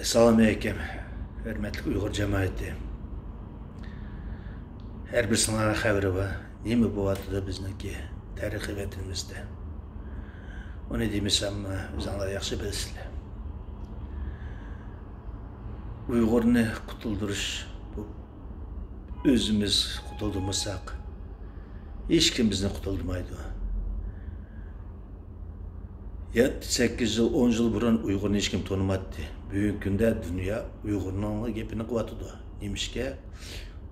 Assalamu alaikum, hürmetli Uyghur cemaati. Her bir sınavına haberi var. Nemi bu atıda bizniki tarihi vatanimizde. Onu demişsem, bizanlar yaxşı bilsinler. Uyg'urni qutuldirish, bu özümüz qutuldurmasak, hech kim bizni qutuldurmaydi. 7-8 yıl, 10 yıl burun Uyg'urni hech kim tanımadı. Bugungi kunda dünya Uyg'urning gapini qilyotidi. Nemishga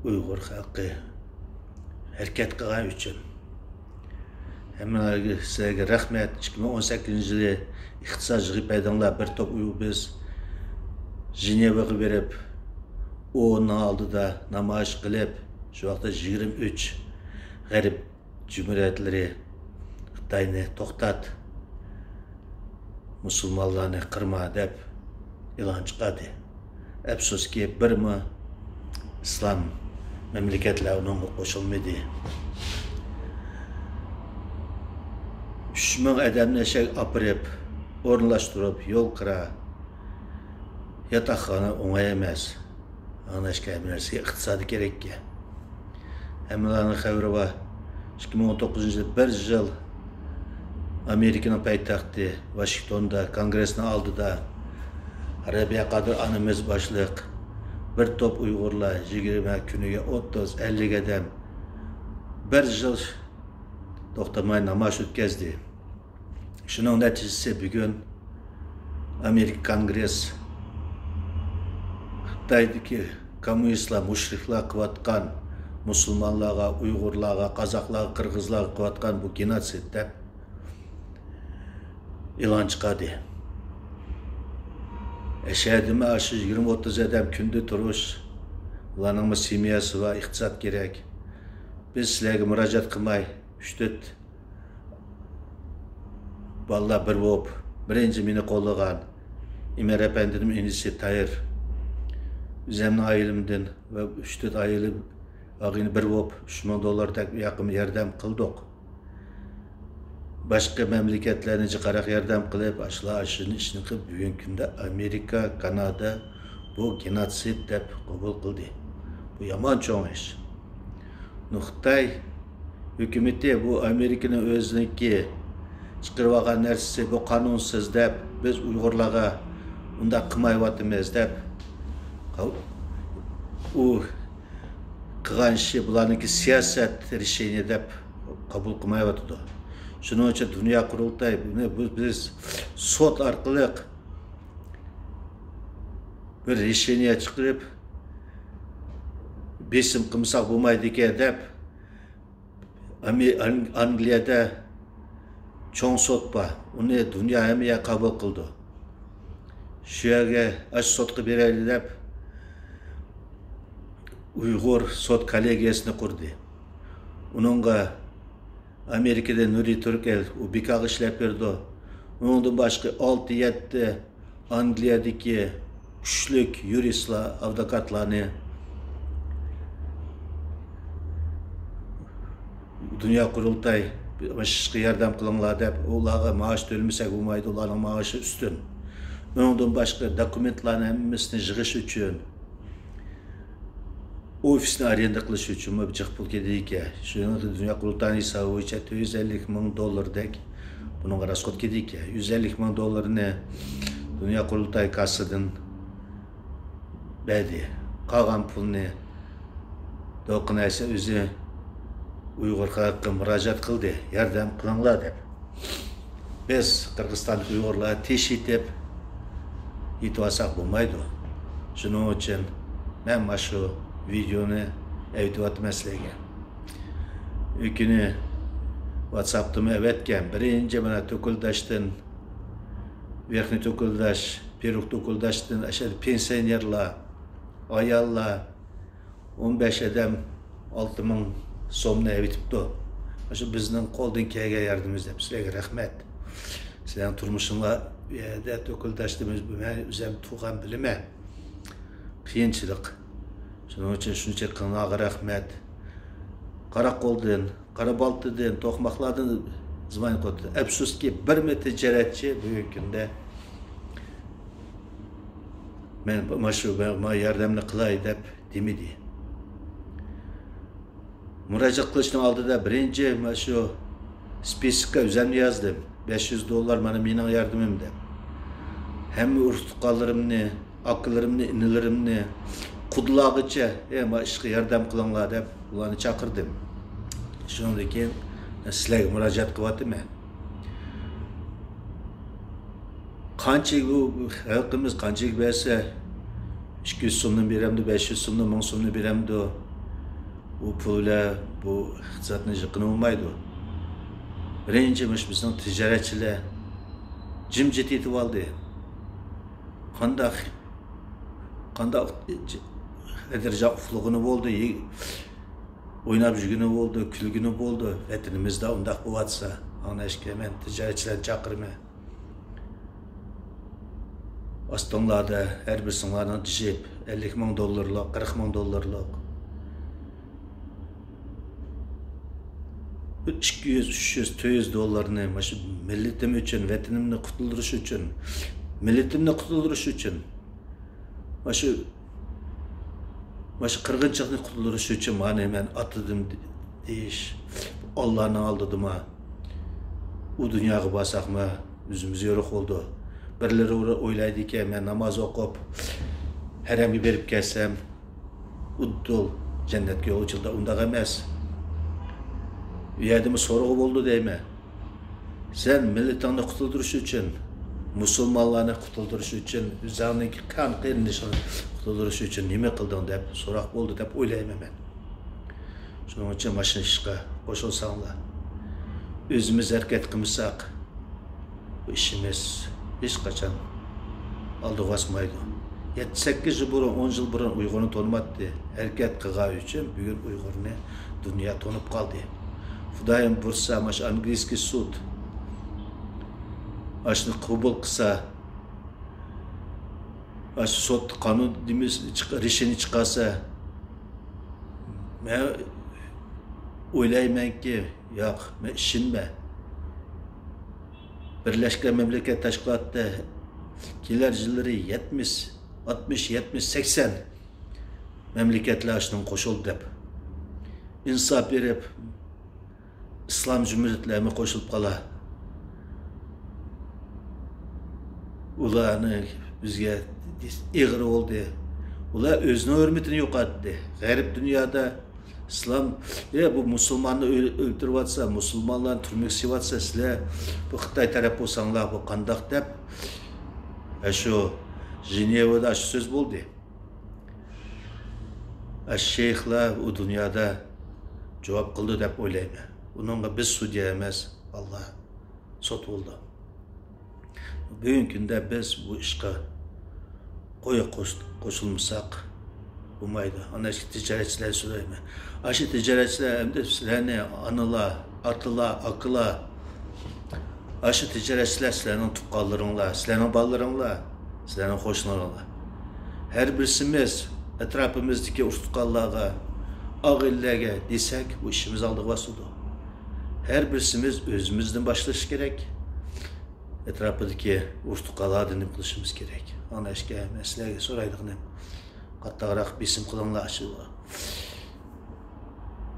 Uyg'ur xalqi harakat qilgani uchun. Hammalarga sizlarga rahmat. 2018-yili iqtisod yig'ib bir top Uyg'ur biz Jenevaga berib, o'ning oldida namoyish qilib, shu vaqtda 23 g'arb jumhuriyatlari Xitoyni to'xtat, musulmonlarni qirma deb e'lon chiqadi. Afsuski birmi islom mamlakatlari unga qo'shilmadi. 3000 odamni apirib, o'rinlashtirib, yo'l qira, yotoqxona o'ng'ay emas. Anglashga narsa iqtisodi kerakki. Hammalarning xabari bor. 2019-yil bir yil Amerikaning poytaxti Washingtonda kongressning oldida Arabiya Qadir anamiz boshliq bir top Uyg'urlar 20 kuniga 30-50 odam bir yil to'xtamay namoyish o'tkazdi. Shuning natijasi bugun Amerika Kongress Xitoydagi kommunistlar, mushriklar qilayotgan musulmonlarga, Uyg'urlarga, qozoqlarga, qirg'izlarga qilayotgan bu genotsid deb e'lon chiqadi. Ashadimi shu 20-30 odam kunda turish, ularning semiyasi va iqtisod kerak. Biz sizlarga murojaat qilmay 3-4 bolalar bir bo'lib, birinchi meni qo'llagan Imar apandining inisi Tayir bizimni ailemden ve 3-4 aile ağını bir bo'lib $3000 yaqin yordam qildik. Başka memleketlerine chiqaraq yordam qilib, ashini ishni qilib, bugungi kunda Amerika, Kanada bu genotsid deb qabul qildi. Bu yomon cho'ng ish. Xitoy hukumati bu Amerikaning o'ziniki chiqarib olgan narsasi bu qonunsiz deb, biz Uyg'urlarga unda qilmayapmiz deb u qilgan ishi bularniki siyosat решение deb qabul qilmayotdi. Shuning uchun dunyo qurultoyi biz sud orqali bir решение chiqarib besim qilmasak bo'lmaydi ekan deb Angliyada cho'ng sud bor. Uni dunyo hamma qabul qildi. Shu yerga sudga beraylik deb Uyg'ur sud kollegiyasini qurdi. Uningga Amerikada Nuri Turkel u bekaq ishlab berdi. Uningdan boshqa 6-7 Angliyadagi kuchlik yuristlar, advokatlarni dunyo qurultoyi ishga yordam qilinglar deb, ularga maosh to'lmasak bo'lmaydi, ularning maoshi ustun. Uningdan boshqa dokumentlarni hammasini yig'ish uchun ofisni arenda qilish uchun mablag' pul kerak. Shuning dunyo qurultoyi hisobi bo'yicha $250,000 dek bunga rasxod kerak. $150,000 dunyo qurultoyi kassasidan berdi. Qolgan pulni do'qinaysa o'zi Uyg'ur xalqiga murojaat qildi, yordam qilinglar deb. Biz Qirg'izistonlik Uyg'urlar teshit deb yetib bo'lmaydi. Shuning uchun men mana shu videoni aytyapman sizlarga. Ukini WhatsApp'da aytgan, birinchi mana To'kuldashdan, Verxniy To'kuldash, Peruk To'kuldashdan ashar pensionerlar, ayollar 15 odam 6000 so'mni aytibdi. Shu bizning qo'ldan kelgan yordamimiz deb sizlarga rahmat. Sizlarning turmushinglar yerda To'kuldashdimiz, o'zim tug'an bilma. Qiyinchilik. Shuning uchun shuncha qilinglarga rahmat. Qaraqo'ldan, Qarabaltadan, To'qmoqlardan zimani qo'ydi. Afsuski bir tijoratchi bugungi kunda Men bana yardımını qilay deb demedi. Müracaat qilishning oldida birinchi mana shu speskga o'zimni yozdim. $500 mana mening yordamim deb. Hamma urtuqqanlarimni, akalarimni, inilarimni qudlag'icha, "Mana ishga yordam qilinglar" deb ularni chaqirdim. Shundan keyin sizlarga murojaat qilyapman. Qancha bu xalqimiz qancha bersa 200 so'mni beramdi, 500 so'mni, 1000 so'mni beramdi. Bu pullar bu iqtisodni yiqini olmaydi. Birinchi bizning tijoratchilar jimjit etib oldi. Qandaq edirja uflug'ini bo'ldi, o'ynab yurgani bo'ldi, kulgani bo'ldi. Vatanimizda undaq bo'latsa, anashga men tijoratchilarni chaqirman. Ostonlarda her bir sınırlardan düşüp $50,000, $40,000. 200, 300, $400 milletim için, vatanimni qutulduruş için, milletimni qutulduruş için, şu qirg'inchilikni qutulduruş için bana men atadım deyiş, Allah'ın aldıdım ha. O dünyaya basak mı, yüzümüz yoruk oldu. Birileri oylaydı ki ben namaz okup harem'i verip gelsem uddul cennetke yolculuğunda undaq emas. Üyedimi soruğu oldu deyme. Sen milletini qutulduruş için, musulmonlarni qutulduruş için, üzerindeki kan qiyinlishini qutulduruş için nima qilding deb so'roq bo'ldi deb o'ylayman men. Shuning uchun mana shu ishga qo'shilsanglar, o'zimiz harakat qilmasak, bu ishimiz hech qachon oldiga bosmaydi. 7-8 yıl burun, 10 yıl burun Uyg'urni tanımadı. Harakat qilgan uchun bugun Uyg'urni dunyo tanib qoldi. Xudoyim bursa, mana shu angliyskiy sud ashuni qabul qilsa, mana shu sud qonun решение chiqarsa, men o'ylaymanki, yo'q, men ishonmayman. Birleşken Memleket Teşkilatı'da kelar yılları 70, 60, 70, 80 memleketler aşının koşuldu dep. İnsaf verip İslam Cumhuriyetlerine koşulup kala. Ularını bizge iğri oldu. Ular özünün hürmetini yok etti. Garip dünyada İslam, bu Müslümanı öldürüp atsa, Müslümanların türmek sivatsa, sizler bu Xitay taraf olsanlar, bu qandaq dep, şu Jenevada şu söz oldu. Şeyhler o dünyada cevap kıldı dep oylayman. Bununla biz sudya emas, Allah sot oldu. Bugün günde biz bu işe qo'shilmasak bo'lmaydi. Ana shu tijoratchilar so'rayman. Aşı tijoratchilar hamda sizlarni onalar, otalar, akalar, aşı tijoratchilar sizlarning tuqqanlaringlar, sizlarning bolalaringlar, sizlarning qo'shnilaringlar. Her birisimiz etrafimizdagi urtuqqanlarga, og'illarga desak, bu ishimiz oldiga bosadi. Her birisimiz o'zimizdan boshlash kerak. Etrafındaki urtuqqanlardan nima qilishimiz kerak. Ana ishga sizlarga so'raydigan qattaqroq besim qilinglar shu.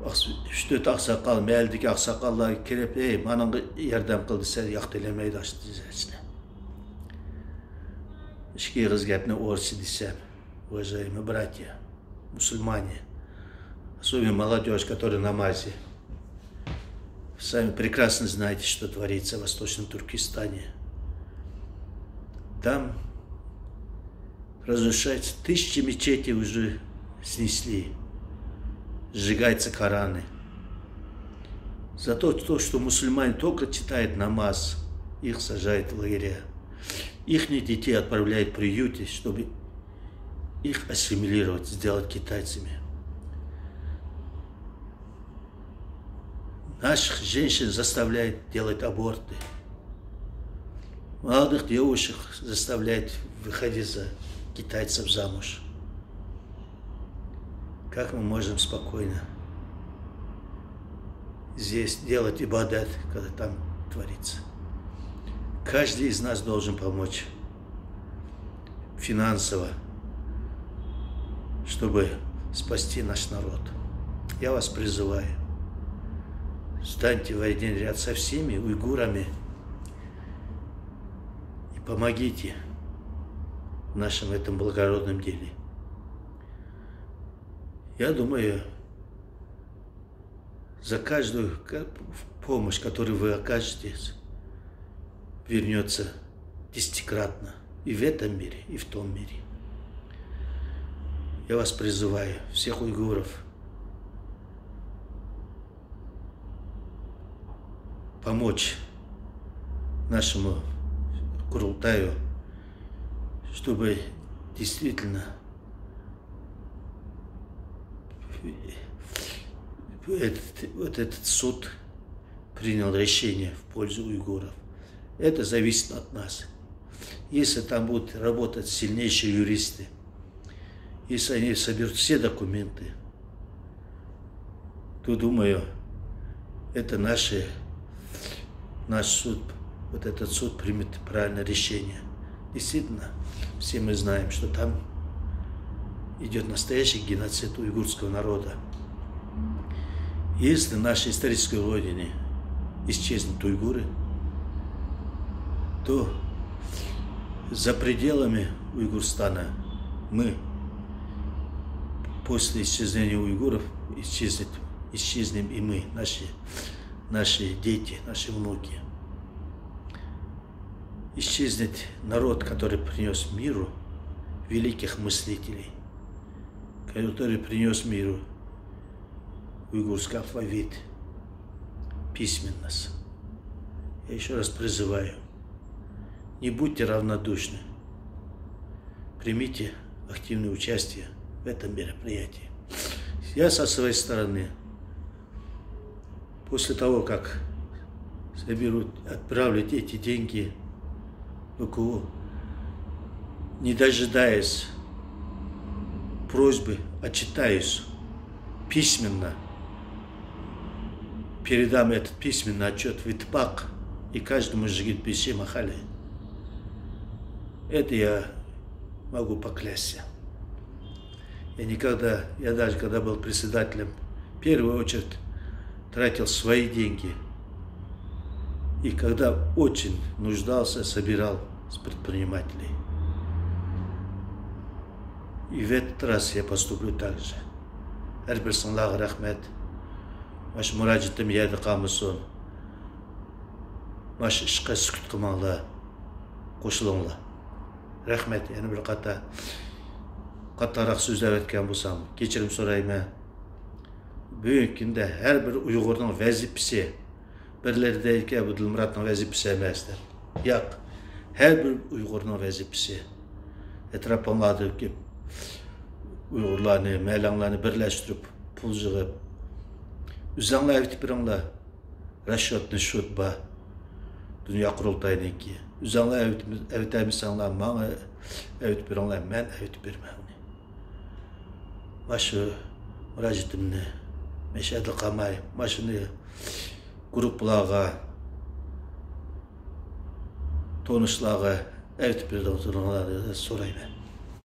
3-4 aqsaqal, mahalladagi aqsaqallar kelib, "Mana yordam qil" desa, yo'q demaydi ashtizachilar. Ishga yig'iz gapni o'rsi desam, уважаемые братья, мусульмане, особенно молодежь, которая на мазе, сами прекрасно знаете, что творится в Восточном Туркестане. Там разрушается, 1000 мечетей уже снесли, сжигаются Кораны. За то, что мусульмане только читают намаз, их сажают в лагеря. Их детей отправляют в приюты, чтобы их ассимилировать, сделать китайцами. Наших женщин заставляют делать аборты. Молодых девушек заставляют выходить за китайцев замуж. Как мы можем спокойно здесь делать ибадат, когда там творится? Каждый из нас должен помочь финансово, чтобы спасти наш народ. Я вас призываю, встаньте в один ряд со всеми уйгурами и помогите в нашем этом благородном деле. Я думаю, за каждую помощь, которую вы окажете, вернется десятикратно и в этом мире, и в том мире. Я вас призываю, всех уйгуров, помочь нашему Курултаю, чтобы действительно этот суд принял решение в пользу уйгуров. Это зависит от нас. Если там будут работать сильнейшие юристы, если они соберут все документы, то, думаю, это наш суд, вот этот суд примет правильное решение. Действительно, все мы знаем, что там идет настоящий геноцид уйгурского народа. Если на нашей исторической родине исчезнут уйгуры, то за пределами Уйгурстана мы после исчезновения уйгуров исчезнем и мы, наши дети, наши внуки. Исчезнет народ, который принес миру великих мыслителей, который принес миру уйгурский алфавит, письменность. Я еще раз призываю, не будьте равнодушны, примите активное участие в этом мероприятии. Я со своей стороны, после того, как отправлю эти деньги в ВКУ, не дожидаясь просьбы, отчитаюсь письменно, передам этот письменный отчет в Итпак и каждому жигит-писи махали. Это я могу поклясться. Я даже когда был председателем, в первую очередь тратил свои деньги. И когда очень нуждался, собирал с предпринимателей. И в этот раз я поступлю так же. Әрбірсіңлағы рахмет. Маш мұраджетім еді қамысын. Маш ішқа сүкіт қымаңла, қошылыңла. Рахмет, яны бір қатарақ сөздер өткен болсам, кешірім сұраймын. Бүгінгі күнде әрбір ұйғырдың вәзіпісі, бірлерді әйке Абдулмұраттың вәзіпісі әмәстер. Яқ, әрбір ұйғырдың вәзіпісі. Etrafınladı ki Uygurlarını, Meylanlarını birleştirip, pul jığıp, üzerine evtip birinle Reşat'ın şutba, Dünya Kurultayı'nın ki, üzerine evtemisanlar, bana evtip birinle, ben evtip birmem. Başı müracitimini, meşhedi kamay, başını gruplarga, tonuşlarga evtip birle oturunları sorayım.